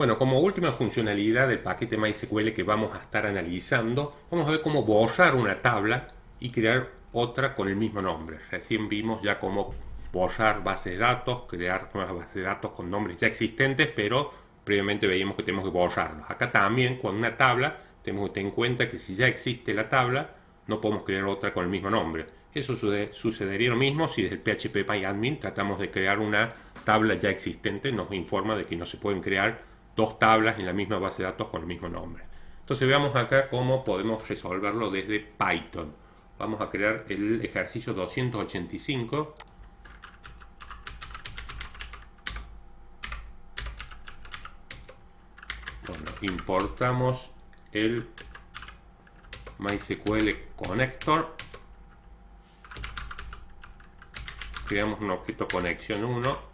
Bueno, como última funcionalidad del paquete MySQL que vamos a estar analizando, vamos a ver cómo borrar una tabla y crear otra con el mismo nombre. Recién vimos ya cómo borrar bases de datos, crear nuevas bases de datos con nombres ya existentes, pero previamente veíamos que tenemos que borrarlos. Acá también con una tabla tenemos que tener en cuenta que si ya existe la tabla, no podemos crear otra con el mismo nombre. Eso sucedería lo mismo si desde el PHP-MyAdmin tratamos de crear una tabla ya existente, nos informa de que no se pueden crear dos tablas en la misma base de datos con el mismo nombre. Entonces veamos acá cómo podemos resolverlo desde Python. Vamos a crear el ejercicio 285. Bueno, importamos el MySQL Connector. Creamos un objeto conexión 1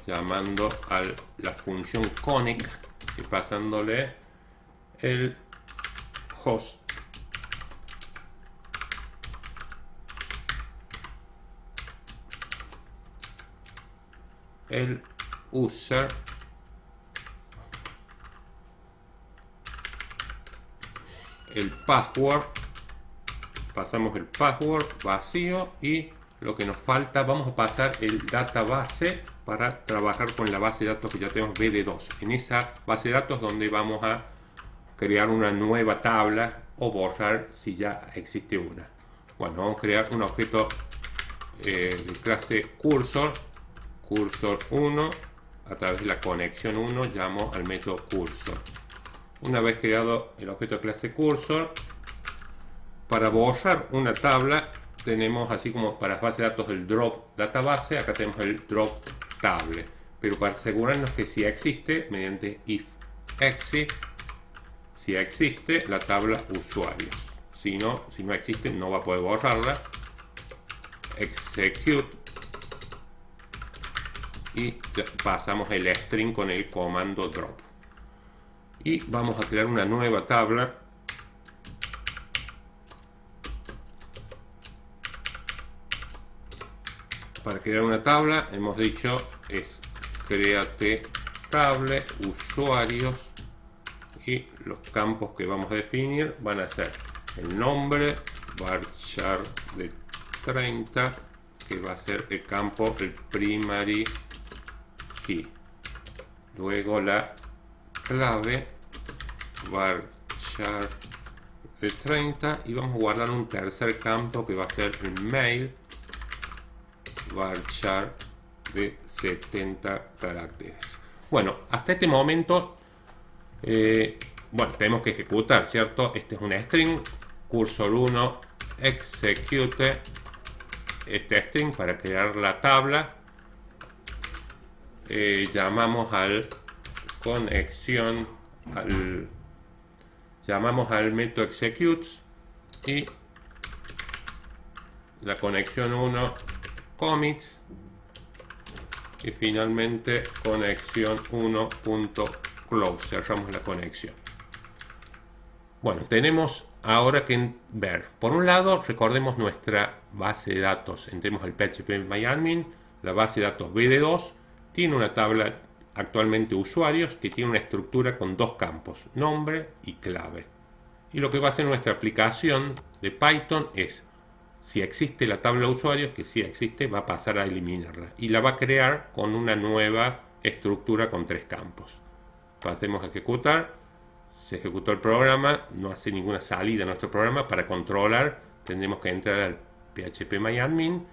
llamando a la función connect y pasándole el host. El user, el password, pasamos el password vacío y lo que nos falta, vamos a pasar el database para trabajar con la base de datos que ya tenemos BD2. En esa base de datos donde vamos a crear una nueva tabla o borrar si ya existe una. Bueno, vamos a crear un objeto de clase cursor, cursor 1, a través de la conexión 1 llamo al método cursor. Una vez creado el objeto de clase cursor, para borrar una tabla tenemos, así como para las bases de datos del drop database, acá tenemos el drop table, pero para asegurarnos que si existe, mediante if exist, si existe la tabla usuarios, si no existe no va a poder borrarla. Execute y pasamos el string con el comando drop y vamos a crear una nueva tabla. Para crear una tabla hemos dicho es créate table usuarios y los campos que vamos a definir van a ser el nombre varchar de 30, que va a ser el campo el primary key, luego la clave varchar de 30 y vamos a guardar un tercer campo que va a ser el mail varchar de 70 caracteres. Bueno, hasta este momento bueno, tenemos que ejecutar, ¿cierto? Este es un string, cursor 1 execute este string para crear la tabla. Llamamos al conexión llamamos al método execute y la conexión 1 commits y finalmente conexión 1.close, cerramos la conexión. Bueno, tenemos ahora que ver, por un lado recordemos nuestra base de datos, entremos al PHP-MyAdmin, la base de datos BD2 tiene una tabla actualmente usuarios que tiene una estructura con dos campos, nombre y clave, y lo que va a hacer nuestra aplicación de Python es, si existe la tabla de usuarios, que sí existe, va a pasar a eliminarla y la va a crear con una nueva estructura con tres campos. Pasemos a ejecutar, se ejecutó el programa, no hace ninguna salida a nuestro programa. Para controlar tendremos que entrar al PHP-MyAdmin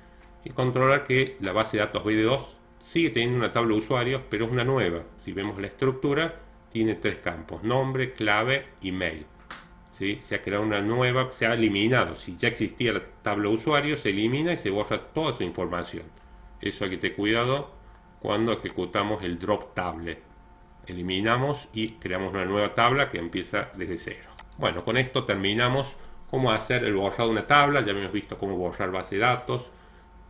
y controlar que la base de datos BD2 sigue teniendo una tabla de usuarios, pero es una nueva. Si vemos la estructura, tiene tres campos, nombre, clave y mail. ¿Sí? Se ha creado una nueva, se ha eliminado. Si ya existía la tabla de usuarios, se elimina y se borra toda esa información. Eso hay que tener cuidado cuando ejecutamos el drop table. Eliminamos y creamos una nueva tabla que empieza desde cero. Bueno, con esto terminamos cómo hacer el borrado de una tabla. Ya hemos visto cómo borrar base de datos,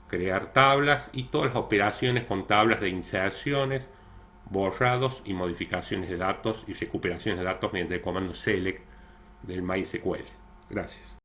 crear tablas y todas las operaciones con tablas de inserciones, borrados y modificaciones de datos y recuperaciones de datos mediante el comando select del MySQL. Gracias.